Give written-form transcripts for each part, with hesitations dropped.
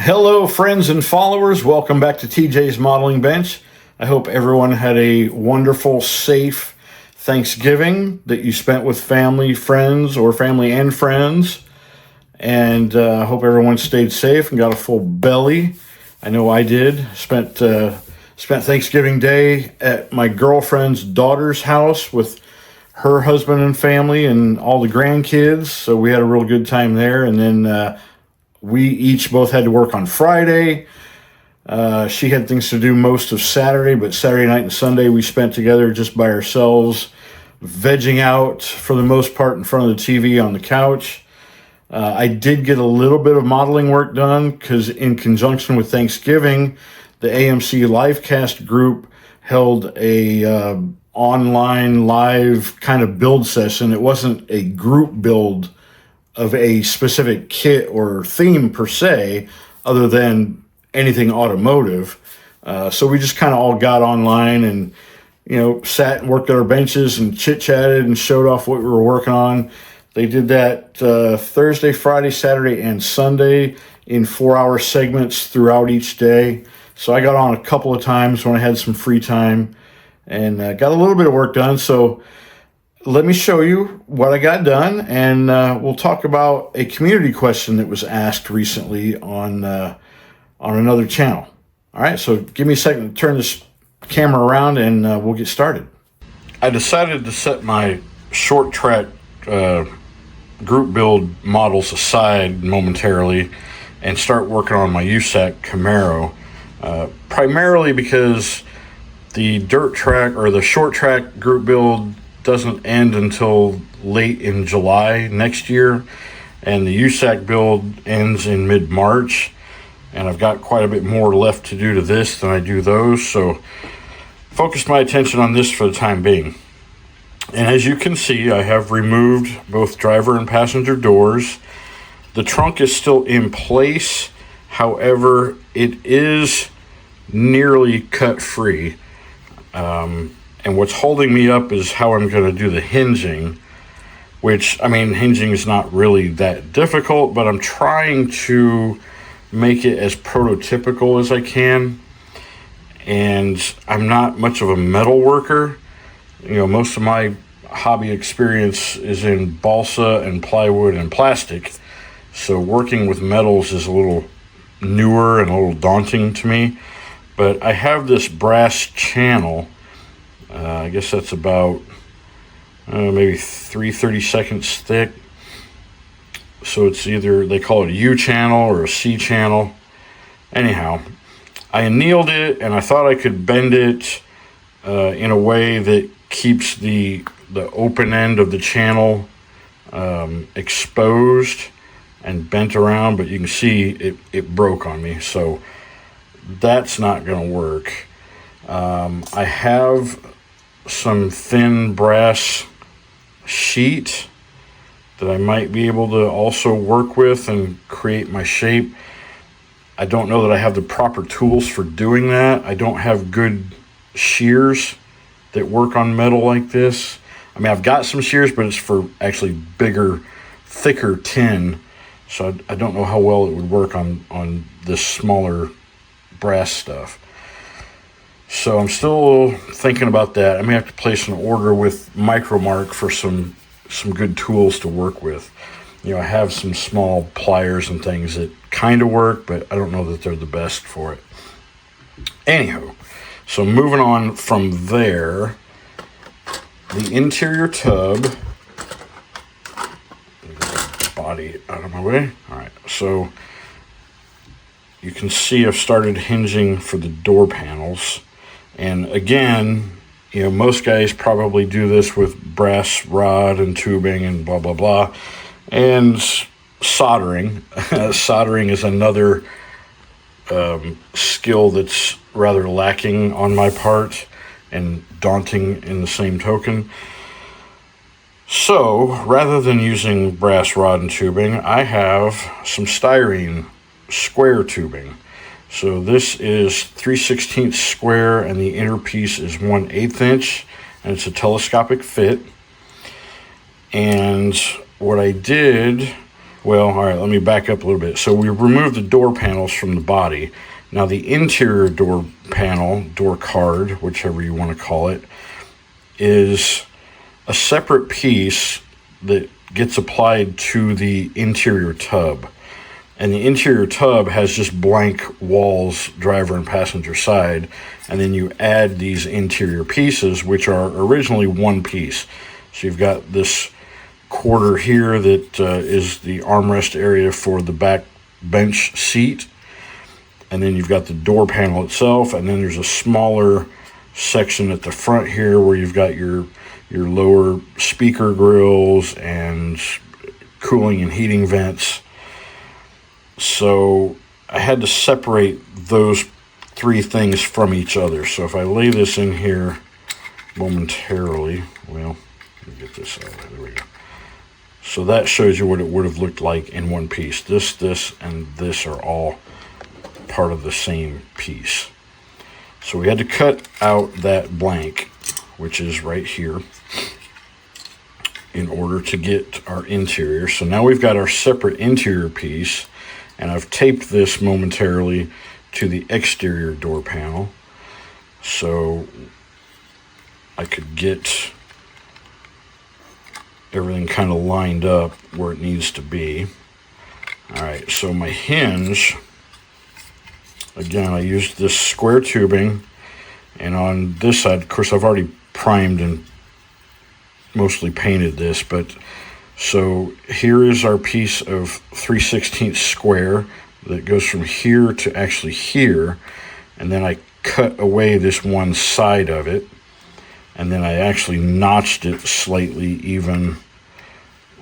Hello, friends and followers. Welcome back to TJ's Modeling Bench. I hope everyone had a wonderful, safe Thanksgiving that you spent with family, friends, or family and friends. And I hope everyone stayed safe and got a full belly. I know I did. Spent Thanksgiving Day at my girlfriend's daughter's house with her husband and family and all the grandkids. So we had a real good time there. And then we each both had to work on Friday. She had things to do most of Saturday, but Saturday night and Sunday we spent together just by ourselves, vegging out for the most part in front of the TV on the couch. I did get a little bit of modeling work done because in conjunction with Thanksgiving, the AMC Livecast group held a online live kind of build session. It wasn't a group build of a specific kit or theme per se, other than anything automotive. So we just kind of all got online and, sat and worked at our benches and chit-chatted and showed off what we were working on. They did that Thursday, Friday, Saturday, and Sunday in 4-hour segments throughout each day. So I got on a couple of times when I had some free time and got a little bit of work done. So let me show you what I got done, and we'll talk about a community question that was asked recently on another channel. All right, so give me a second to turn this camera around, and we'll get started. I decided to set my short track group build models aside momentarily and start working on my USACC Camaro, primarily because the dirt track or the short track group build doesn't end until late in July next year, and the USACC build ends in mid-March, and I've got quite a bit more left to do to this than I do those, so focused my attention on this for the time being. And as you can see, I have removed both driver and passenger doors. The trunk is still in place, however, it is nearly cut free. And what's holding me up is how I'm going to do the hinging, which, hinging is not really that difficult, but I'm trying to make it as prototypical as I can. And I'm not much of a metal worker. Most of my hobby experience is in balsa and plywood and plastic. So working with metals is a little newer and a little daunting to me. But I have this brass channel. I guess that's about maybe 3/32 thick. So it's either, they call it a U channel or a C channel. Anyhow, I annealed it and I thought I could bend it in a way that keeps the open end of the channel exposed and bent around, but you can see it broke on me. So that's not going to work. I have some thin brass sheet that I might be able to also work with and create my shape. I don't know that I have the proper tools for doing that. I don't have good shears that work on metal like this. I've got some shears, but it's for actually bigger, thicker tin. So I don't know how well it would work on this smaller brass stuff. So I'm still thinking about that. I may have to place an order with Micromark for some good tools to work with. I have some small pliers and things that kind of work, but I don't know that they're the best for it. Anyhow, so moving on from there, the interior tub, body out of my way. All right, so you can see I've started hinging for the door panels. And again, most guys probably do this with brass rod and tubing and blah, blah, blah. And soldering. Soldering is another skill that's rather lacking on my part and daunting in the same token. So rather than using brass rod and tubing, I have some styrene square tubing. So this is 3/16 square, and the inner piece is 1/8 inch, and it's a telescopic fit. And what I did Well, all right, let me back up a little bit. So we removed the door panels from the body. Now the interior door panel, door card, whichever you want to call it, is a separate piece that gets applied to the interior tub. And the interior tub has just blank walls, driver and passenger side, and then you add these interior pieces, which are originally one piece. So you've got this quarter here that is the armrest area for the back bench seat, and then you've got the door panel itself, and then there's a smaller section at the front here where you've got your lower speaker grills and cooling and heating vents. So I had to separate those three things from each other. So if I lay this in here momentarily, well, let me get this out. There we go. So that shows you what it would have looked like in one piece. This, and this are all part of the same piece. So we had to cut out that blank, which is right here, in order to get our interior. So now we've got our separate interior piece, and I've taped this momentarily to the exterior door panel so I could get everything kind of lined up where it needs to be. All right, so my hinge, again, I used this square tubing, and on this side, of course, I've already primed and mostly painted this, but so here is our piece of 3/16 square that goes from here to actually here, and then I cut away this one side of it, and then I actually notched it slightly even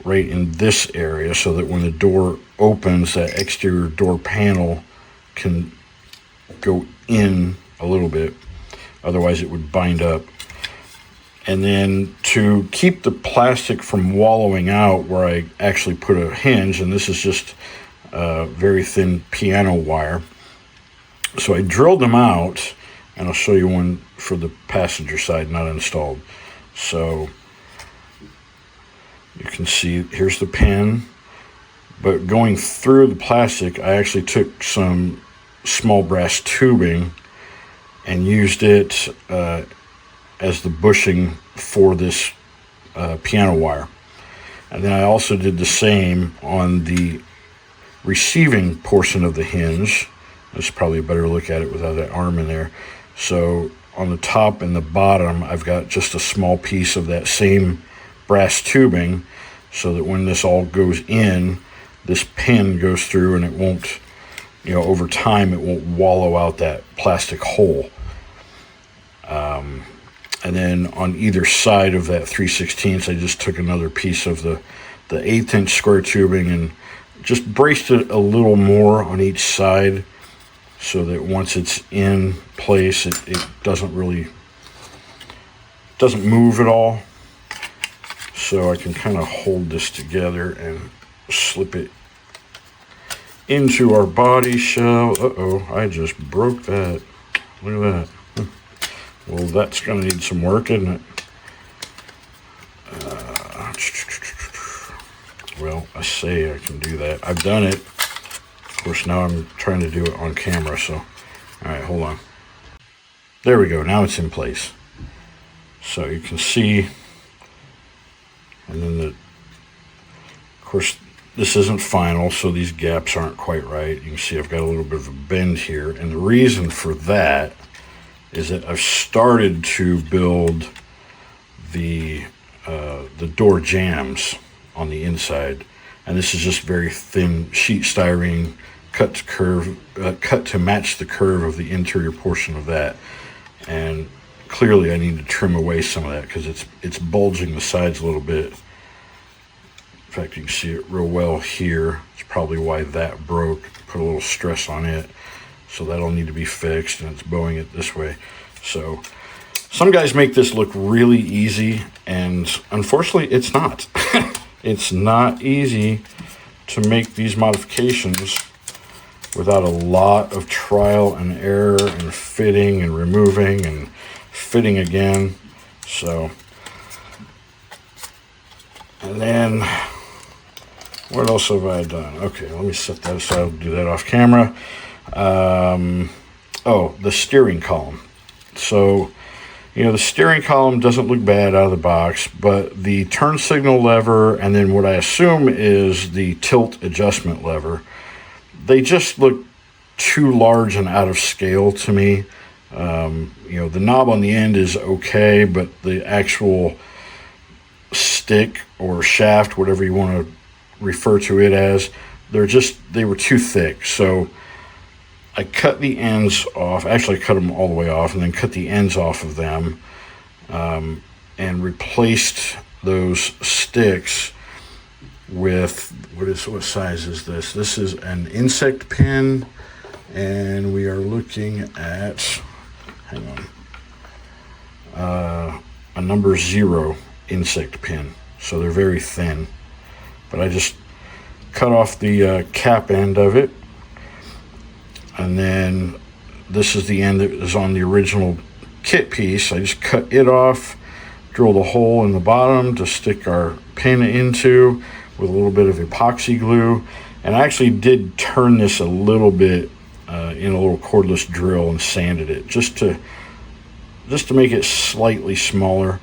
right in this area so that when the door opens, that exterior door panel can go in a little bit. Otherwise it would bind up. And then to keep the plastic from wallowing out, where I actually put a hinge, and this is just very thin piano wire. So I drilled them out, and I'll show you one for the passenger side not installed. So you can see here's the pin, but going through the plastic, I actually took some small brass tubing and used it as the bushing for this piano wire. And then I also did the same on the receiving portion of the hinge. That's probably a better look at it without that arm in there. So on the top and the bottom, I've got just a small piece of that same brass tubing so that when this all goes in, this pin goes through and it won't, over time, it won't wallow out that plastic hole. And then on either side of that 3/16, I just took another piece of the 1/8" square tubing and just braced it a little more on each side so that once it's in place, it doesn't move at all. So I can kind of hold this together and slip it into our body shell. Uh-oh, I just broke that. Look at that. Well, that's going to need some work, isn't it? Well, I say I can do that. I've done it. Of course, now I'm trying to do it on camera, so... All right, hold on. There we go. Now it's in place. So you can see... And then, of course, this isn't final, so these gaps aren't quite right. You can see I've got a little bit of a bend here. And the reason for that is that I've started to build the door jambs on the inside, and this is just very thin sheet styrene cut to match the curve of the interior portion of that. And clearly I need to trim away some of that because it's bulging the sides a little bit. In fact, you can see it real well here. It's probably why that broke. Put a little stress on it. So that'll need to be fixed, and it's bowing it this way. So some guys make this look really easy, and unfortunately it's not. It's not easy to make these modifications without a lot of trial and error and fitting and removing and fitting again. So, and then What else have I done? Okay, let me set that aside. I'll do that off camera. Oh, the steering column. So, the steering column doesn't look bad out of the box, but the turn signal lever and then what I assume is the tilt adjustment lever, they just look too large and out of scale to me. The knob on the end is okay, but the actual stick or shaft, whatever you want to refer to it as, they were too thick. So I cut the ends off. Actually, I cut them all the way off and then cut the ends off of them, and replaced those sticks with, what size is this? This is an insect pin, and we are looking at, hang on, a number 0 insect pin. So they're very thin, but I just cut off the cap end of it. And then this is the end that is on the original kit piece. I just cut it off, drilled a hole in the bottom to stick our pin into with a little bit of epoxy glue. And I actually did turn this a little bit in a little cordless drill and sanded it just to make it slightly smaller.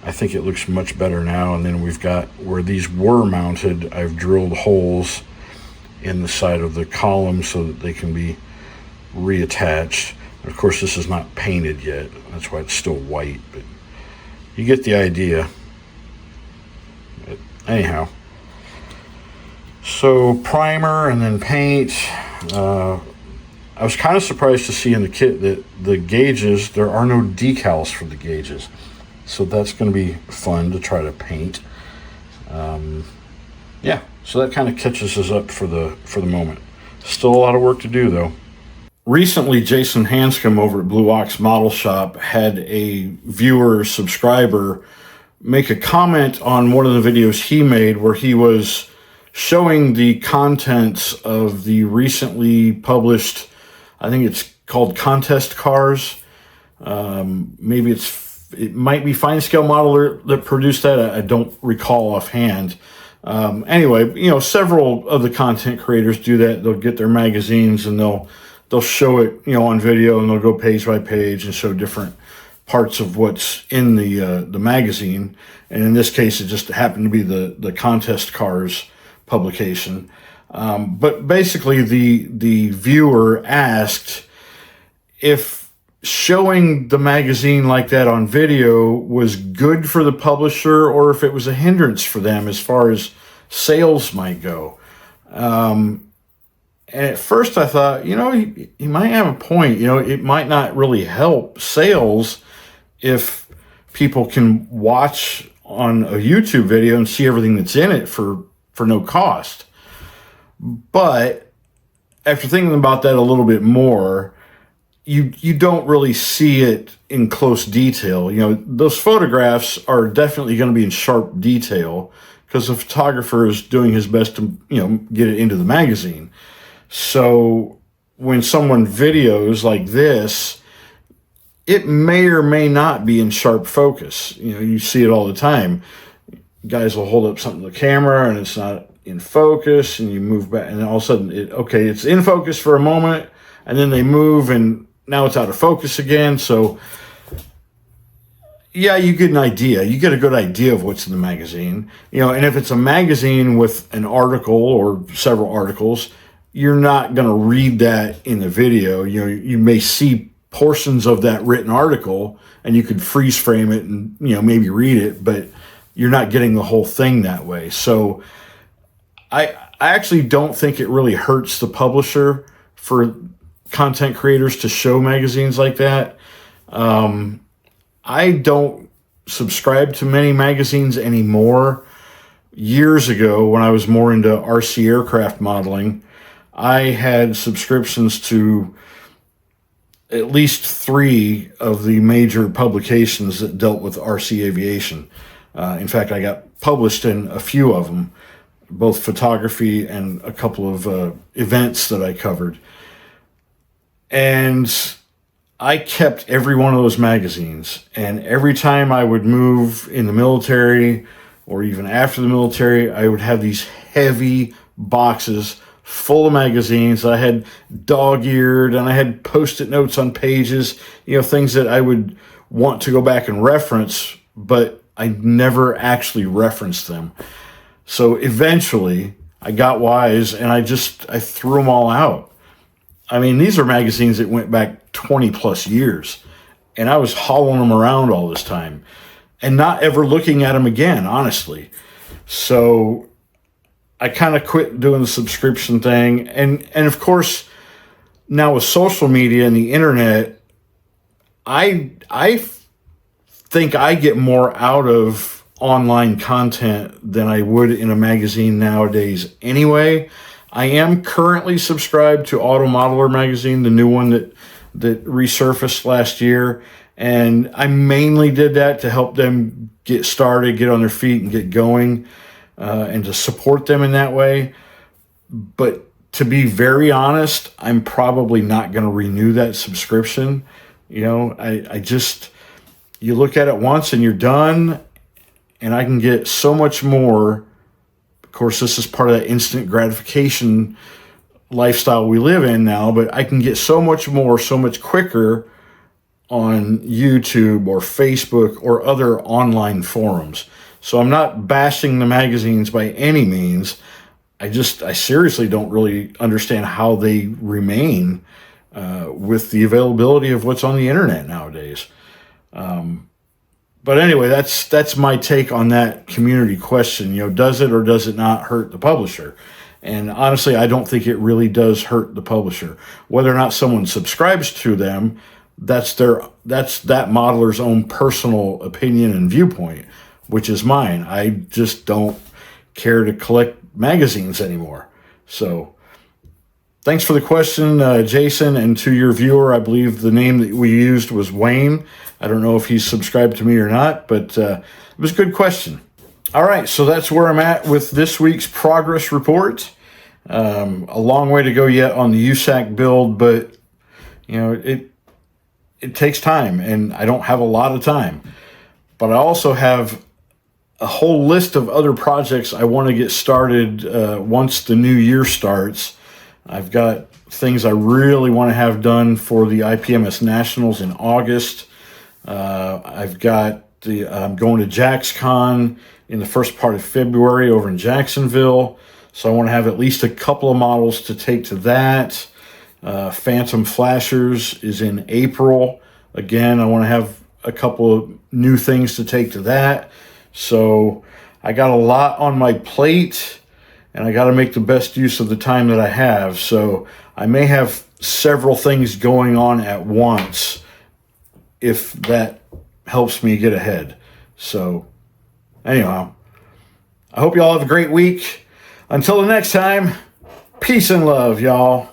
I think it looks much better now. And then we've got where these were mounted, I've drilled holes in the side of the column so that they can be reattached. Of course, this is not painted yet. That's why it's still white, but you get the idea. But anyhow, so primer and then paint. I was kind of surprised to see in the kit that the gauges, there are no decals for the gauges. So that's going to be fun to try to paint. Yeah, so that kind of catches us up for the moment. Still a lot of work to do, though. Recently, Jason Hanscom over at Blue Ox Model Shop had a viewer subscriber make a comment on one of the videos he made where he was showing the contents of the recently published, I think it's called Contest Cars. Maybe it might be Fine Scale Modeler that produced that. I don't recall offhand. Anyway, several of the content creators do that. They'll get their magazines and they'll show it, on video, and they'll go page by page and show different parts of what's in the magazine. And in this case, it just happened to be the Contest Cars publication. But basically, the viewer asked if showing the magazine like that on video was good for the publisher or if it was a hindrance for them as far as sales might go. And at first I thought, he might have a point. It might not really help sales if people can watch on a YouTube video and see everything that's in it for no cost. But after thinking about that a little bit more, you don't really see it in close detail. Those photographs are definitely going to be in sharp detail because the photographer is doing his best to, get it into the magazine. So when someone videos like this, it may or may not be in sharp focus. You see it all the time. Guys will hold up something to the camera and it's not in focus, and you move back, and all of a sudden it's in focus for a moment, and then they move and now it's out of focus again. So yeah, you get an idea. You get a good idea of what's in the magazine. And if it's a magazine with an article or several articles, you're not going to read that in the video. You may see portions of that written article and you could freeze frame it and, maybe read it, but you're not getting the whole thing that way. So I actually don't think it really hurts the publisher for content creators to show magazines like that. I don't subscribe to many magazines anymore. Years ago, when I was more into RC aircraft modeling, I had subscriptions to at least 3 of the major publications that dealt with RC aviation. In fact, I got published in a few of them, both photography and a couple of events that I covered. And I kept every one of those magazines. And every time I would move in the military or even after the military, I would have these heavy boxes full of magazines. I had dog-eared, and I had Post-it notes on pages, things that I would want to go back and reference, but I never actually referenced them. So eventually I got wise, and I threw them all out. I mean, these are magazines that went back 20 plus years, and I was hauling them around all this time and not ever looking at them again, honestly. So I kind of quit doing the subscription thing. And of course, now with social media and the internet, I think I get more out of online content than I would in a magazine nowadays anyway. I am currently subscribed to Auto Modeler magazine, the new one that resurfaced last year. And I mainly did that to help them get started, get on their feet, and get going, and to support them in that way. But to be very honest, I'm probably not going to renew that subscription. I just, you look at it once and you're done, and I can get so much more. Of course, this is part of that instant gratification lifestyle we live in now, but I can get so much more, so much quicker on YouTube or Facebook or other online forums. So I'm not bashing the magazines by any means. I seriously don't really understand how they remain with the availability of what's on the internet nowadays. But anyway, that's my take on that community question. Does it or does it not hurt the publisher? And honestly, I don't think it really does hurt the publisher. Whether or not someone subscribes to them, that's that modeler's own personal opinion and viewpoint, which is mine. I just don't care to collect magazines anymore. So thanks for the question, Jason. And to your viewer, I believe the name that we used was Wayne. I don't know if he's subscribed to me or not, but it was a good question. All right, so that's where I'm at with this week's progress report. A long way to go yet on the USACC build, but it takes time, and I don't have a lot of time. But I also have a whole list of other projects I want to get started once the new year starts. I've got things I really want to have done for the IPMS Nationals in August. I'm going to JaxCon in the first part of February over in Jacksonville. So I want to have at least a couple of models to take to that. Phantom Flashers is in April. Again, I want to have a couple of new things to take to that. So I got a lot on my plate, and I got to make the best use of the time that I have. So I may have several things going on at once, if that helps me get ahead. So anyhow, I hope you all have a great week. Until the next time, peace and love, y'all.